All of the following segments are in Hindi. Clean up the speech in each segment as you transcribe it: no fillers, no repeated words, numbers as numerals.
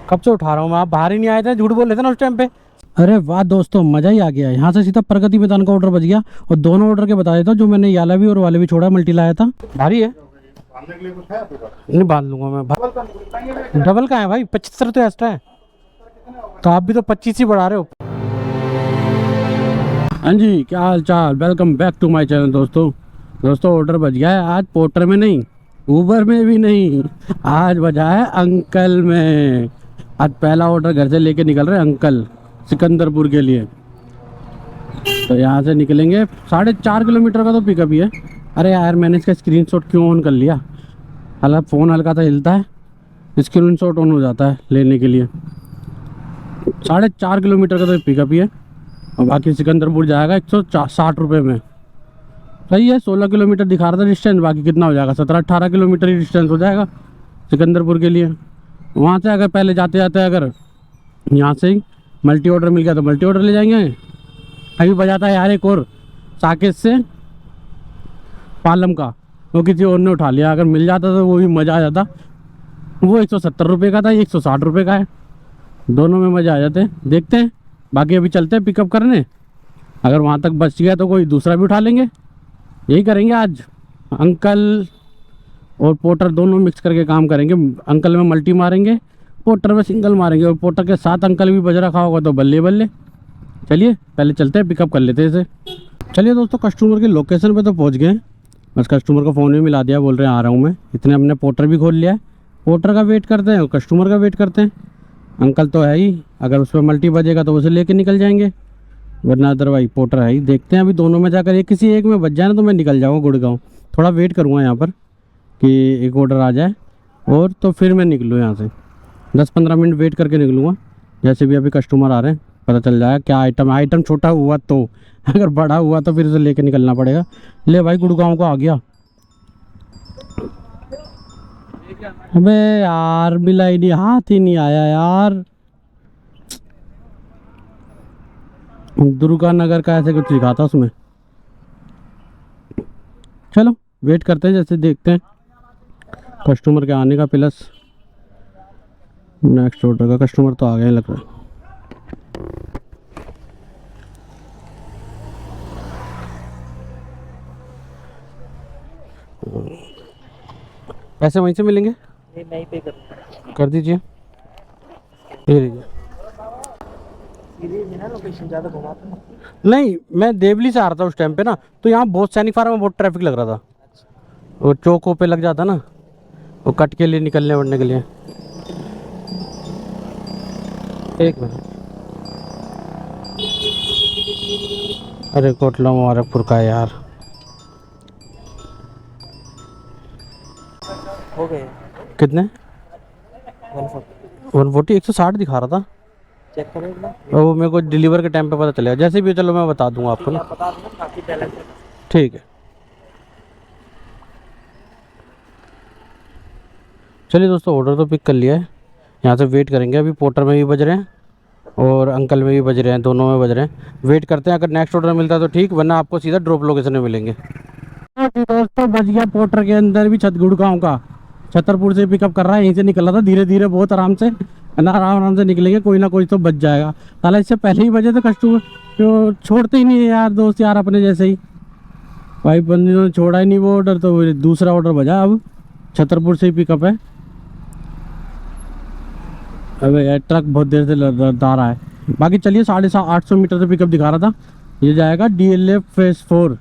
कब से उठा रहा हूँ मैं, आप बाहर ही नहीं आए थे, झूठ बोल रहे थे ना उस टाइम पे। अरे वाह दोस्तों, मजा ही आ गया। यहाँ से सीधा प्रगति मैदान का ऑर्डर बच गया। और दोनों ऑर्डर के बता देता हूँ, जो मैंने याला भी और वाले भी छोड़ा, मल्टी लाया था। भारी है, नहीं बांध लूंगा मैं। डबल का है भाई, 75 तो एक्स्ट्रा है। तो आप भी तो 25 ही बढ़ा रहे हो। हाँ जी, क्या हाल चाल, welcome back to my channel. दोस्तों ऑर्डर बच गया है आज पोर्टर में नहीं, ऊबर में भी नहीं, आज बजा है अंकल में। आज पहला ऑर्डर घर से लेके निकल रहे हैं अंकल, सिकंदरपुर के लिए। तो यहाँ से निकलेंगे, 4.5 किलोमीटर का तो पिकअप ही है। अरे यार, मैंने इसका स्क्रीनशॉट क्यों ऑन कर लिया। हालांकि फ़ोन हल्का सा हिलता है, स्क्रीनशॉट ऑन हो जाता है लेने के लिए। 4.5 किलोमीटर का तो पिकअप ही है। और बाकी सिकंदरपुर जाएगा 160 रुपये में। सही है, 16 किलोमीटर दिखा रहा था डिस्टेंस, बाकी कितना हो जाएगा, 17-18 किलोमीटर ही डिस्टेंस हो जाएगा सिकंदरपुर के लिए। वहाँ से अगर पहले जाते जाते अगर यहाँ से ही मल्टी ऑर्डर मिल गया तो मल्टी ऑर्डर ले जाएंगे। अभी बजाता है यार एक और साकेत से पालम का, वो किसी और ने उठा लिया। अगर मिल जाता तो वो भी मज़ा आ जाता। वो 170 रुपये का था, ये 160 रुपये का है। दोनों में मज़ा आ जाते। देखते हैं, बाकी अभी चलते हैं पिकअप करने। अगर वहाँ तक बच गया तो कोई दूसरा भी उठा लेंगे। यही करेंगे आज, अंकल और पोर्टर दोनों मिक्स करके काम करेंगे। अंकल में मल्टी मारेंगे, पोर्टर में सिंगल मारेंगे। और पोर्टर के साथ अंकल भी बज रखा होगा तो बल्ले बल्ले। चलिए पहले चलते हैं, पिकअप कर लेते हैं इसे। चलिए दोस्तों, कस्टमर की लोकेशन पे तो पहुंच गए। बस कस्टमर को फ़ोन भी मिला दिया, बोल रहे हैं आ रहा हूँ मैं। इतने हमने पोर्टर भी खोल लिया है। पोर्टर का वेट करते हैं और कस्टमर का वेट करते हैं। अंकल तो है ही, अगर उस पर मल्टी बजेगा तो उसे लेके निकल जाएंगे, वरना अदरवाइज पोर्टर है ही। देखते हैं अभी दोनों में जाकर एक किसी एक में बच जाए ना तो मैं निकल जाऊँगा गुड़गांव। थोड़ा वेट करूँगा यहाँ पर कि एक ऑर्डर आ जाए और तो फिर मैं निकलूँ यहाँ से। 10-15 मिनट वेट करके निकलूँगा। जैसे भी अभी कस्टमर आ रहे हैं पता चल जाएगा क्या आइटम छोटा हुआ तो, अगर बड़ा हुआ तो फिर उसे लेके निकलना पड़ेगा। ले भाई, गुड़गांव को आ गया। अबे यार, बिल आईडी हाथ ही नहीं आया यार। दुर्गा नगर का ऐसे कुछ लिखा था उसमें। चलो वेट करते हैं, जैसे देखते हैं कस्टमर के आने का प्लस नेक्स्ट ऑर्डर का। कस्टमर तो आ गए लग रहा है। पैसे वहीं से मिलेंगे? नहीं पे कर दीजिए। ये लीजिए। सीधे ना लोकेशन ज़्यादा घुमाते हैं। नहीं, मैं देवली से आ रहा था उस टाइम पे ना, तो यहाँ बहुत सैनिक फार्म में बहुत ट्रैफिक लग रहा था। वो चौकों पे लग जाता ना, वो कट के लिए निकलने वड़ने के लिए। एक मिनट। अरे कोटला मुबारकपुर का है यार। हो गए कितने? 140 140, 160 दिखा रहा था। चेक करो एक बार। वो मेरे को डिलीवर के टाइम पे पता चलेगा। जैसे भी हो, चलो मैं बता दूंगा आपको ना। आप बता दो बाकी बैलेंस। ठीक है। चलिए दोस्तों, ऑर्डर तो पिक कर लिया है। यहाँ से वेट करेंगे। अभी पोर्टर में भी बज रहे हैं और अंकल में भी बज रहे हैं, दोनों में बज रहे हैं। वेट करते हैं, अगर नेक्स्ट ऑर्डर मिलता है तो ठीक, वरना आपको सीधा ड्रॉप लोकेशन में मिलेंगे। दोस्तों बज गया पोर्टर के अंदर भी। गुड़गांव का छतरपुर से पिकअप कर रहा है। यहीं से निकल रहा था धीरे धीरे, बहुत आराम से, आराम से निकलेंगे। कोई ना कोई तो बच जाएगा। हालांकि इससे पहले ही बजे तो कस्टमर तो छोड़ते ही नहीं है यार, दोस्त यार अपने जैसे ही। भाई बंदी ने छोड़ा ही नहीं वो ऑर्डर, तो दूसरा ऑर्डर बजा। अब छतरपुर से ही पिकअप है। अबे यार, ट्रक बहुत देर से लदा रहा है। बाकी चलिए, 850 मीटर से पिकअप दिखा रहा था। ये जाएगा DLF फेज 4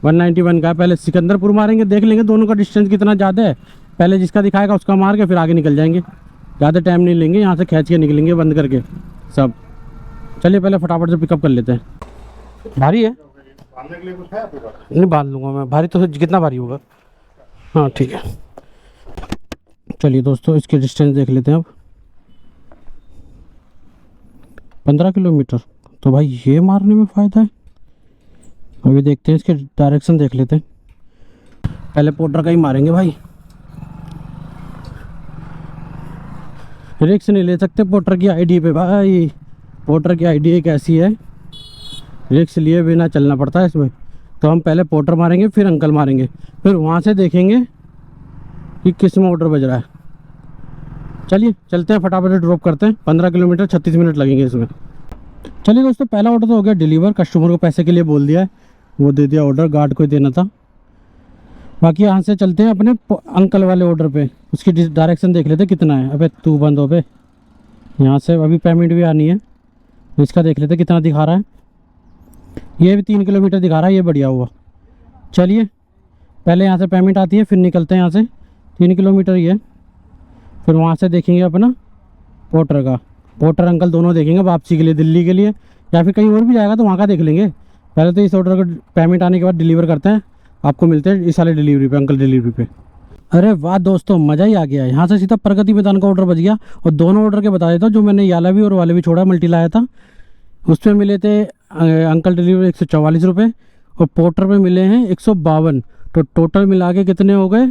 191 का। पहले सिकंदरपुर मारेंगे, देख लेंगे दोनों का डिस्टेंस कितना ज़्यादा है। पहले जिसका दिखाएगा उसका मार के फिर आगे निकल जाएंगे। ज़्यादा टाइम नहीं लेंगे, यहाँ से खींच के निकलेंगे बंद करके सब। चलिए पहले फटाफट से पिकअप कर लेते हैं। भारी है? बांधने के लिए कुछ है आपके पास? नहीं बांध लूँगा मैं। भारी तो कितना भारी होगा? हाँ ठीक है। चलिए दोस्तों, इसके डिस्टेंस देख लेते हैं अब। 15 किलोमीटर। तो भाई ये मारने में फ़ायदा है। अभी देखते हैं, इसके डायरेक्शन देख लेते हैं। पहले पोर्टर का ही मारेंगे भाई, रिस्क नहीं ले सकते पोर्टर की आईडी पे भाई। पोर्टर की आईडी एक ऐसी है, रिस्क लिए बिना चलना पड़ता है इसमें। तो हम पहले पोर्टर मारेंगे, फिर अंकल मारेंगे, फिर वहाँ से देखेंगे कि किस में ऑर्डर बज रहा है। चलिए चलते हैं, फटाफट से ड्रॉप करते हैं। 15 किलोमीटर 36 मिनट लगेंगे इसमें। चलिए दोस्तों, पहला ऑर्डर तो हो गया डिलीवर। कस्टमर को पैसे के लिए बोल दिया है, वो दे दिया ऑर्डर, गार्ड को ही देना था। बाकी यहाँ से चलते हैं अपने अंकल वाले ऑर्डर पे। उसकी डायरेक्शन देख लेते कितना है। अबे तू बंद हो बे। यहाँ से अभी पेमेंट भी आनी है, इसका देख लेते कितना दिखा रहा है। ये भी 3 किलोमीटर दिखा रहा है, ये बढ़िया हुआ। चलिए पहले यहाँ से पेमेंट आती है, फिर निकलते हैं यहाँ से। 3 किलोमीटर ही है। फिर वहाँ से देखेंगे अपना पोर्टर का, पोर्टर अंकल दोनों देखेंगे वापसी के लिए, दिल्ली के लिए या फिर कहीं और भी जाएगा तो वहाँ का देख लेंगे। पहले तो इस ऑर्डर का पेमेंट आने के बाद डिलीवर करते हैं। आपको मिलते हैं इस वाले डिलीवरी पे, अंकल डिलीवरी पे। अरे वाह दोस्तों, मज़ा ही आ गया। यहाँ से सीधा प्रगति मैदान का ऑर्डर बच गया। और दोनों ऑर्डर के बता देता हूँ, जो मैंने याला भी और वाले भी छोड़ा, मल्टी लाया था, उस पर मिले थे अंकल डिलीवरी 144 रुपये, और पोर्टर पे मिले हैं 152। तो टोटल मिला के कितने हो गए?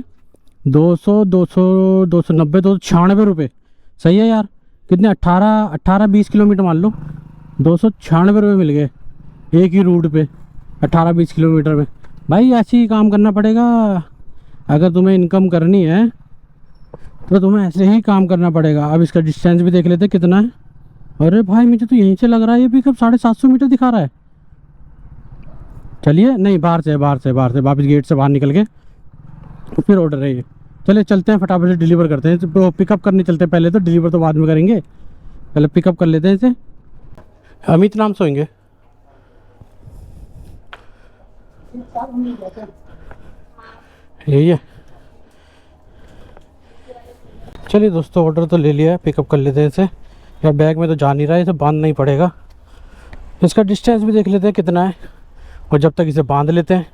200, 200, 290, 296 रुपये। सही है यार। कितने? 18-20 किलोमीटर मान लो, 296 रुपये मिल गए एक ही रूट पे, 18-20 किलोमीटर में। भाई ऐसे ही काम करना पड़ेगा। अगर तुम्हें इनकम करनी है तो तुम्हें ऐसे ही काम करना पड़ेगा। अब इसका डिस्टेंस भी देख लेते कितना है। अरे भाई मुझे तो यहीं से लग रहा है ये पिकअप 750 मीटर दिखा रहा है। चलिए, नहीं बाहर से वापस गेट से बाहर निकल के फिर ऑर्डर है ये। चलिए चलते हैं, फटाफट से डिलीवर करते हैं। तो पिकअप करने चलते हैं पहले, तो डिलीवर तो बाद में करेंगे। पहले पिकअप कर लेते हैं इसे। अमित नाम से होंगे। यही है। चलिए दोस्तों, ऑर्डर तो ले लिया है, पिकअप कर लेते हैं इसे। या बैग में तो जा नहीं रहा है, इसे बांधना ही पड़ेगा। इसका डिस्टेंस भी देख लेते हैं कितना है, और जब तक इसे बांध लेते हैं।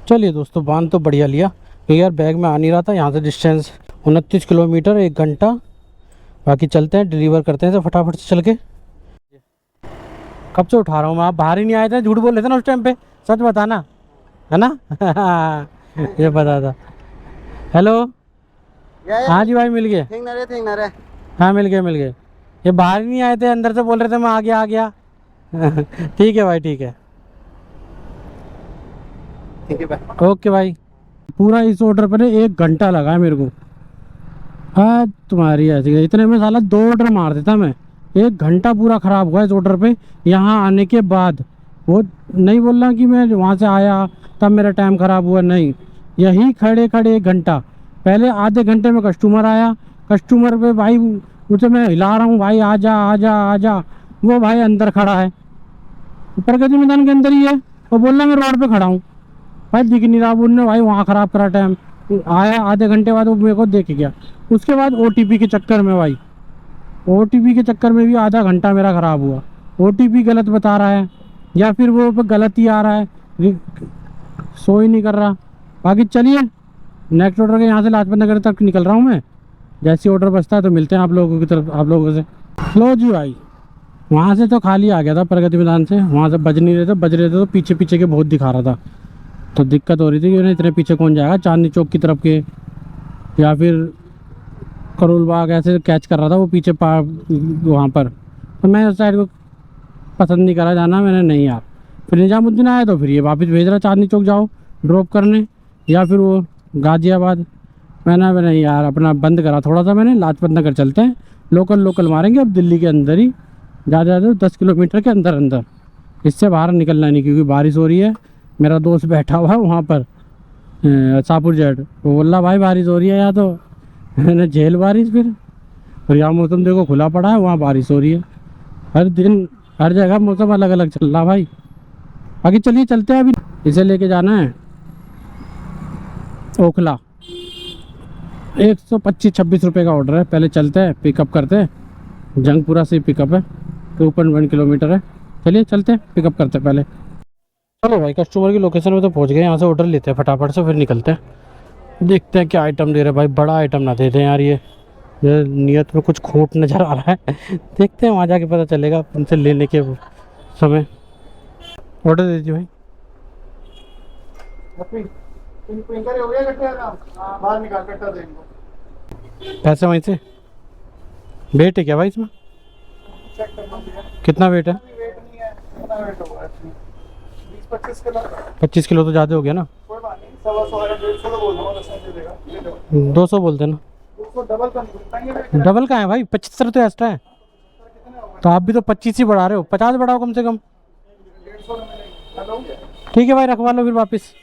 चलिए दोस्तों, बांध तो बढ़िया लिया, क्योंकि यार बैग में आ नहीं रहा था। यहाँ से डिस्टेंस 29 किलोमीटर, 1 घंटा। बाकी चलते हैं, डिलीवर करते हैं इसे फटाफट से चल के। कब से उठा रहा हूँ मैं, आप बाहर ही नहीं आए थे, झूठ बोल रहे थे ना उस टाइम पे। सच बताना है ना। ये पता था। हेलो, हाँ जी भाई, मिल गए। हाँ मिल गए। ये बाहर ही नहीं आए थे, अंदर से बोल रहे थे मैं आ गया। ठीक है भाई, ठीक है भाई। ओके भाई। पूरा इस ऑर्डर पर 1 घंटा लगा है मेरे को। हाँ तुम्हारी ऐसी, इतने में साला 2 ऑर्डर मार देता मैं। 1 घंटा पूरा ख़राब हुआ इस ऑर्डर पे। यहाँ आने के बाद वो नहीं बोल रहा कि मैं वहाँ से आया तब मेरा टाइम ख़राब हुआ, नहीं, यहीं खड़े 1 घंटा। पहले आधे घंटे में कस्टमर आया। कस्टमर पे भाई उसे मैं हिला रहा हूँ, भाई आजा। वो भाई अंदर खड़ा है, प्रगति मैदान के अंदर ही है। वो बोल रहा मैं रोड पे खड़ा हूँ, भाई दिख नहीं रहा। बोलने भाई वहाँ ख़राब करा टाइम। आया आधे घंटे बाद, वो मेरे को देख गया। उसके बाद OTP के चक्कर में भाई, OTP के चक्कर में भी आधा घंटा मेरा ख़राब हुआ। OTP गलत बता रहा है, या फिर वो पे गलत ही आ रहा है, शो ही नहीं कर रहा। बाकी चलिए, नेक्स्ट ऑर्डर के यहाँ से लाजपत नगर तक निकल रहा हूँ मैं। जैसे ऑर्डर बचता है तो मिलते हैं आप लोगों की तरफ, आप लोगों से। लो जी भाई, वहाँ से तो खाली आ गया था प्रगति मैदान से। वहाँ से बज नहीं रहे थे, बज रहे थे तो पीछे के बहुत दिखा रहा था। तो दिक्कत हो रही थी कि उन्हें इतने पीछे कौन जाएगा, चांदनी चौक की तरफ के या फिर करोल बाग, ऐसे कैच कर रहा था वो पीछे वहाँ पर। तो मैं उस साइड को पसंद नहीं करा जाना, मैंने नहीं यार। फिर निजामुद्दीन आया तो फिर ये वापस भेज रहा चांदनी चौक जाओ ड्रॉप करने, या फिर वो गाजियाबाद। मैंने नहीं यार, अपना बंद करा थोड़ा सा मैंने। लाजपत नगर चलते हैं, लोकल मारेंगे अब दिल्ली के अंदर ही। ज़्यादा 10 किलोमीटर के अंदर, इससे बाहर निकलना नहीं, क्योंकि बारिश हो रही है। मेरा दोस्त बैठा हुआ है वहाँ पर सापुर जेट, वो बोल रहा भाई बारिश हो रही है यहाँ। तो मैंने झेल बारिश फिर। और यहाँ मौसम देखो खुला पड़ा है, वहाँ बारिश हो रही है। हर दिन हर जगह मौसम अलग अलग चल रहा भाई। बाकी चलिए चलते हैं, अभी इसे लेके जाना है ओखला। 125-26 रुपये का ऑर्डर है। पहले चलते हैं, पिकअप करते हैं। जंगपुरा से पिकअप है, 2.1 किलोमीटर है। चलिए चलते हैं, पिकअप करते हैं पहले। चलो भाई, कस्टमर की लोकेशन में तो पहुंच गए। यहाँ से ऑर्डर लेते हैं फटाफट से, फिर निकलते हैं। देखते हैं क्या आइटम दे रहे भाई। बड़ा आइटम ना दे दें यार, ये नियत में कुछ खोट नज़र आ रहा है। देखते हैं, वहाँ जाके पता चलेगा उनसे लेने के समय। ऑर्डर दे दीजिए भाई। हो गया कट्टा का बाहर निकाल कट्टा देंगे। पैसे वहीं से। वेट है क्या भाई इसमें? चेक करना भैया, कितना वेट है? वेट नहीं है, कितना वेट होगा इसमें? 20-25 किलो। 25 किलो तो ज़्यादा हो गया ना। कोई बात नहीं, 125 150 तो बोल दूंगा, 10 में दे देगा। 200 बोलते ना। उसको डबल का निकलेंगे। डबल का है भाई, 75 तो एक्स्ट्रा है। तो आप भी तो 25 ही बढ़ा रहे हो, 50 बढ़ाओ कम से कम। 150 में मिलेंगे। हेलो ठीक है भाई, रखवा लो फिर वापस।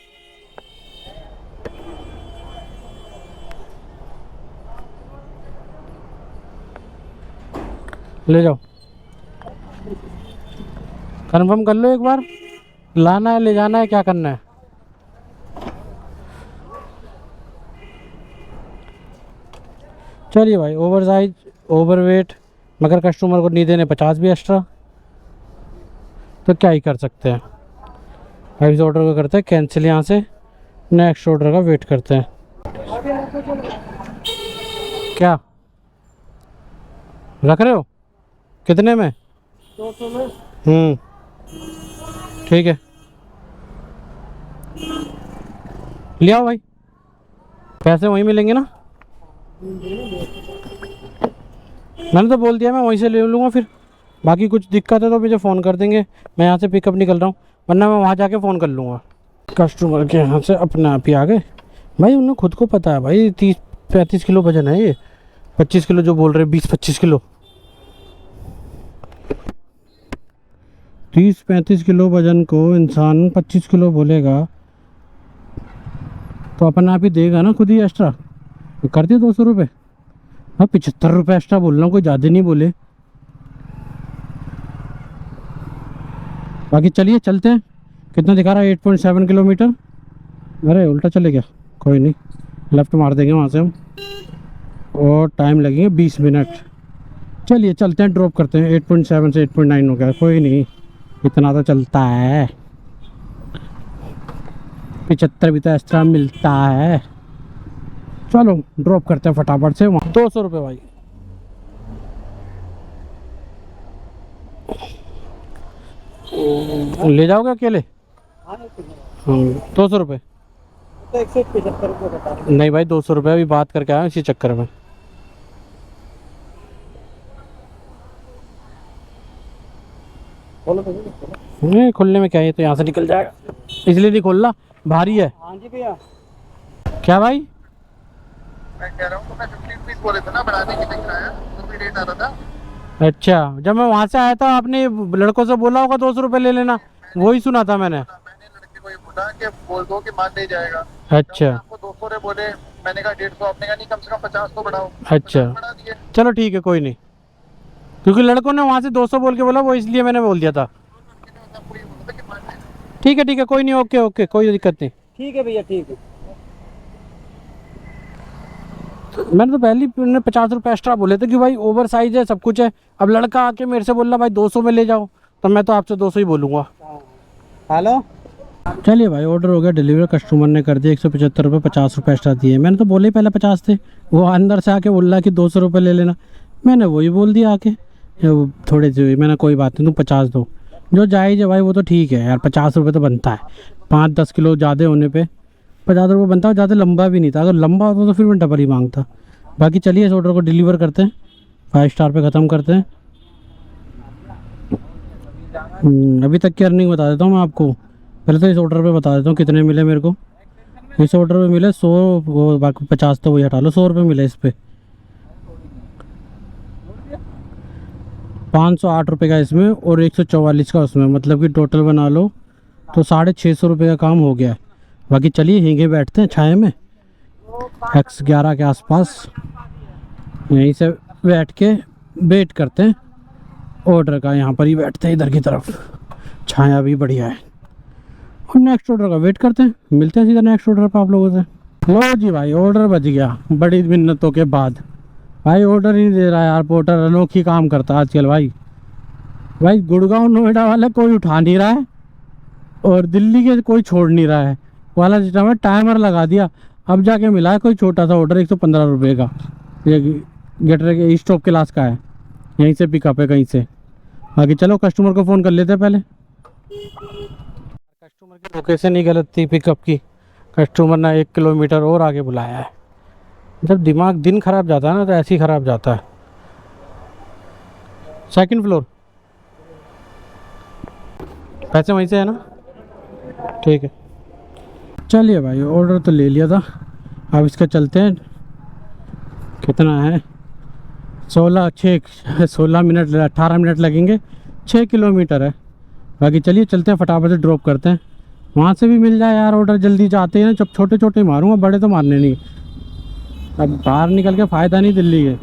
ले जाओ, कंफर्म कर लो एक बार, लाना है ले जाना है क्या करना है। चलिए भाई, ओवर साइज ओवर वेट, मगर कस्टमर को नहीं देने 50 भी एक्स्ट्रा, तो क्या ही कर सकते हैं। अब इस ऑर्डर को करते हैं कैंसिल, यहाँ से नेक्स्ट ऑर्डर का वेट करते हैं। क्या रख रहे हो, कितने में? 200 में। ठीक है, ले आओ भाई, पैसे वहीं मिलेंगे ना। मैंने तो बोल दिया मैं वहीं से ले लूँगा, फिर बाकी कुछ दिक्कत है तो मुझे फ़ोन कर देंगे, मैं यहाँ से पिकअप निकल रहा हूँ, वरना मैं वहाँ जाके फ़ोन कर लूँगा। कस्टमर के यहाँ से अपने आप ही आ गए भाई, उन्हें खुद को पता है भाई 30-35 किलो वजन है ये, 25 किलो जो बोल रहे 20-25 किलो, 30-35 किलो वजन को इंसान 25 किलो बोलेगा तो अपने आप ही देगा ना खुद ही एक्स्ट्रा। कर दिए 200 रुपये, हाँ 75 रुपये एक्स्ट्रा बोल रहा हूँ, कोई ज़्यादा नहीं बोले। बाकी चलिए चलते हैं, कितना दिखा रहा है 8.7 किलोमीटर, अरे उल्टा चले गया, कोई नहीं लेफ़्ट मार देंगे वहाँ से हम, और टाइम लगेंगे 20 मिनट। चलिए चलते हैं, ड्रॉप करते हैं, 8.7 से 8.9 हो गया, कोई नहीं इतना तो चलता है, 75 भी तो एक्स्ट्रा मिलता है। चलो ड्रॉप करते हैं फटाफट से वहाँ। 200 रुपये भाई, ले जाओगे अकेले? हाँ 200 रुपये तो 175 रुपये बता रहे नहीं भाई, 200 रुपये अभी बात करके आया इसी चक्कर में। बोलो भैया, बोलो। नहीं खुलने में क्या है, तो यहाँ से निकल जाएगा, इसलिए नहीं खोल रहा, भारी है। हाँ जी भैया, क्या भाई? मैं कह रहा हूँ तो मैं 50 रुपीस बोले थे ना बढ़ाने के लिए किराया, तो भी रेट आ रहा था। अच्छा, जब मैं वहाँ से आया था आपने लड़कों से बोला होगा 200 रुपये ले लेना, वही सुना था मैंने। मैंने लड़के को ये बोला कि बोल दो कि मान ले जाएगा। अच्छा आपको 200 रे बोले, मैंने कहा 150, आपने कहा नहीं कम से कम 50 तो बढ़ाओ। अच्छा, 50 बढ़ा दिए। चलो ठीक है कोई नहीं, क्योंकि लड़कों ने वहाँ से 200 बोल के बोला, वो इसलिए मैंने बोल दिया था। आपको ये बोला था कि मान ले। ठीक है कोई नहीं, ओके ओके कोई दिक्कत नहीं। ठीक है भैया, ठीक है। मैंने तो पहले ही 50 रुपये एक्स्ट्रा बोले थे कि भाई ओवर साइज है सब कुछ है, अब लड़का आके मेरे से बोल रहा भाई 200 में ले जाओ, तो मैं तो आपसे 200 ही बोलूँगा। हेलो, चलिए भाई, ऑर्डर हो गया डिलीवर, कस्टमर ने कर दिया 175 रुपये, 50 रुपये एक्स्ट्रा दिए। मैंने तो बोले ही पहले 50 थे, वो अंदर से आके बोल रहा कि 200 रुपये ले लेना, मैंने वही बोल दिया आके, थोड़े से मैंने कोई बात नहीं तुम 50 दो, जो जायज़ है भाई वो तो ठीक है यार, 50 रुपये तो बनता है, 5-10 किलो ज़्यादा होने पे 50 रुपये बनता है, ज़्यादा लंबा भी नहीं था, अगर लंबा होता तो फिर मैं डबल ही मांगता। बाकी चलिए इस ऑर्डर को डिलीवर करते हैं, 5 स्टार पे ख़त्म करते हैं। अभी तक की अर्निंग बता देता हूँ मैं आपको, पहले तो इस ऑर्डर पे बता देता हूँ कितने मिले मेरे को। इस ऑर्डर पे मिले 100, वो बाकी 50 तो वही हटा लो, 100 रुपये मिले इस पर, 508 रुपये का इसमें और 144 का उसमें, मतलब कि टोटल बना लो तो 650 रुपये का काम हो गया है। बाकी चलिए यहीं बैठते हैं छाए में, X11 के आसपास, यहीं से बैठ के वेट करते हैं ऑर्डर का, यहाँ पर ही बैठते हैं इधर की तरफ, छाया भी बढ़िया है, और नेक्स्ट ऑर्डर का वेट करते हैं, मिलते हैं सीधा नेक्स्ट ऑर्डर पर आप लोगों से। लो जी भाई, ऑर्डर बच गया बड़ी मिन्नतों के बाद, भाई ऑर्डर ही नहीं दे रहा यार पोर्टर, अनोखी काम करता है आजकल भाई गुड़गांव नोएडा वाला कोई उठा नहीं रहा है, और दिल्ली के कोई छोड़ नहीं रहा है वाला सिस्टम है, टाइमर लगा दिया, अब जाके मिला है कोई छोटा सा ऑर्डर 115 रुपये का, ये गेटर के स्टॉप क्लास का है, यहीं से पिकअप है कहीं से। बाकी चलो कस्टमर को फ़ोन कर लेते हैं पहले, कस्टमर की लोकेशन ही गलत थी पिकअप की, कस्टमर ने 1 किलोमीटर और आगे बुलाया है। जब दिमाग दिन खराब जाता है ना तो ऐसे ही खराब जाता है। 2nd फ्लोर, पैसे वहीं से है ना, ठीक है। चलिए भाई, ऑर्डर तो ले लिया था, अब इसका चलते हैं कितना है 16 मिनट 18 मिनट लगेंगे। 6 किलोमीटर है। बाकी चलिए चलते हैं, फटाफट से ड्रॉप करते हैं। वहाँ से भी मिल जाए यार ऑर्डर, जल्दी जाते हैं। जब छोटे छोटे मारूंगा, बड़े तो मारने नहीं। अब बाहर निकल के फ़ायदा नहीं दिल्ली के।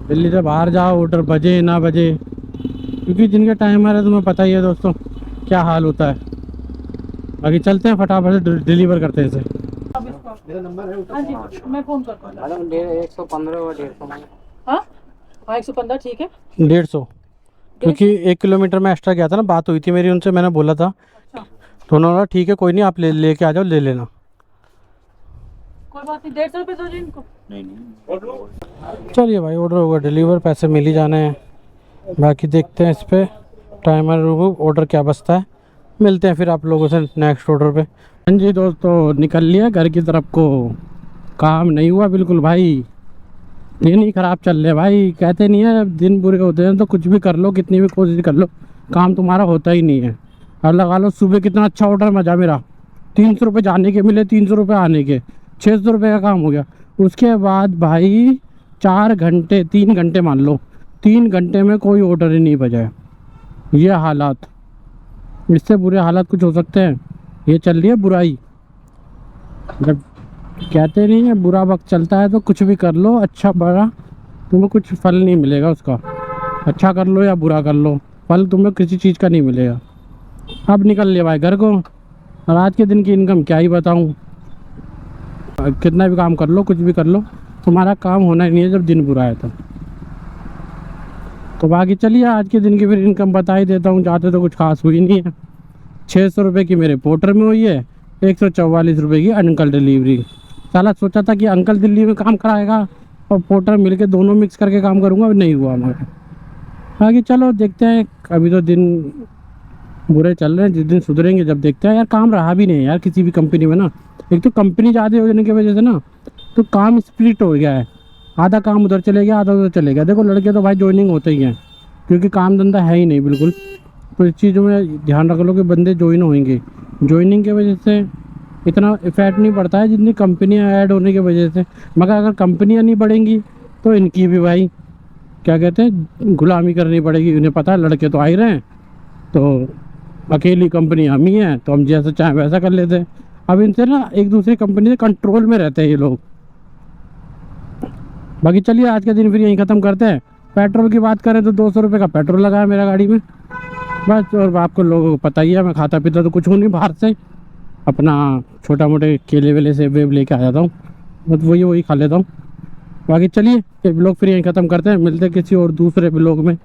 दिल्ली से बाहर जाओ, ऑर्डर बजे ना बजे, क्योंकि जिनके टाइमर है तुम्हें पता ही है दोस्तों क्या हाल होता है। बाकी चलते हैं, फटाफट से डिलीवर करते हैं इसे। मेरा नंबर है हाँ जी, मैं फोन करता हूँ। मैडम 115 और 150 हाँ 115 ठीक है। 150, क्योंकि 1 किलोमीटर में एक्स्ट्रा गया था ना, बात हुई थी मेरी उनसे, मैंने बोला था अच्छा तो उन्होंने बोला ठीक है कोई नहीं, आप लेके आ जाओ, ले लेना। कोई बात नहीं, 150 रुपये दो जी इनको। चलिए भाई, ऑर्डर होगा डिलीवर, पैसे मिल ही जाने हैं। बाकी देखते हैं इस पर टाइमर ऑर्डर क्या बचता है। मिलते हैं फिर आप लोगों से नेक्स्ट ऑर्डर पे। हाँ जी दोस्तों, निकल लिया घर की तरफ को। काम नहीं हुआ बिल्कुल भाई, दिन ही ख़राब चल रहे भाई। कहते नहीं है दिन बुरे होते हैं तो कुछ भी कर लो, कितनी भी कोशिश कर लो, काम तुम्हारा होता ही नहीं है। अब लगा लो सुबह कितना अच्छा ऑर्डर मजा मेरा, 300 रुपये जाने के मिले, 300 रुपये आने के, 600 रुपये का काम हो गया। उसके बाद भाई 4 घंटे 3 घंटे मान लो, 3 घंटे में कोई ऑर्डर ही नहीं बजा। ये हालात, इससे बुरे हालात कुछ हो सकते हैं। ये चल रही है बुराई। जब कहते नहीं है बुरा वक्त चलता है तो कुछ भी कर लो, अच्छा बड़ा, तुम्हें कुछ फल नहीं मिलेगा उसका। अच्छा कर लो या बुरा कर लो, फल तुम्हें किसी चीज़ का नहीं मिलेगा। अब निकल ले भाई घर को। और आज के दिन की इनकम क्या ही बताऊँ, कितना भी काम कर लो, कुछ भी कर लो, तुम्हारा काम होना ही नहीं है जब दिन बुरा है तो बाकी चलिए आज के दिन की फिर इनकम बता ही देता हूँ। जाते तो कुछ खास हुई नहीं है। 600 रुपये की मेरे पोर्टर में हुई है, 144 रुपये की अंकल डिलीवरी। साला सोचा था कि अंकल दिल्ली में काम कराएगा और पोर्टर मिलके दोनों मिक्स करके काम करूँगा, नहीं हुआ हमारा। बाकी चलो देखते हैं, अभी तो दिन बुरे चल रहे हैं, जिस दिन सुधरेंगे जब देखते हैं। यार काम रहा भी नहीं है यार किसी भी कंपनी में ना। एक तो कंपनी ज़्यादा हो जाने की वजह से ना तो काम स्प्लिट हो गया है, आधा काम उधर चले गया, आधा उधर चले गया। देखो लड़के तो भाई ज्वाइनिंग होते ही हैं, क्योंकि काम धंधा है ही नहीं बिल्कुल। तो इस चीज़ों में ध्यान रख लो कि बंदे ज्वाइन होंगे। ज्वाइनिंग की वजह से इतना इफेक्ट नहीं पड़ता है जितनी कंपनियां ऐड होने की वजह से। मगर अगर कंपनियां नहीं बढ़ेंगी तो इनकी भी भाई क्या कहते हैं गुलामी करनी पड़ेगी। उन्हें पता है लड़के तो आ ही रहे हैं, तो अकेली कंपनी हम ही हैं, तो हम जैसा चाहें वैसा कर लेते हैं। अब इनसे ना एक दूसरी कंपनी से कंट्रोल में रहते हैं ये लोग। बाकी चलिए आज का दिन फिर यहीं ख़त्म करते हैं। पेट्रोल की बात करें तो 200 रुपये का पेट्रोल लगा है मेरा गाड़ी में बस। और आपको लोगों को पता ही है मैं खाता पीता तो कुछ हूँ नहीं, बाहर से अपना छोटा मोटे केले वेले से वेब लेके आ जाता हूँ, बस वही खा लेता हूँ। बाकी चलिए ये ब्लॉग फिर यहीं ख़त्म करते हैं। मिलते हैं किसी और दूसरे ब्लॉग में।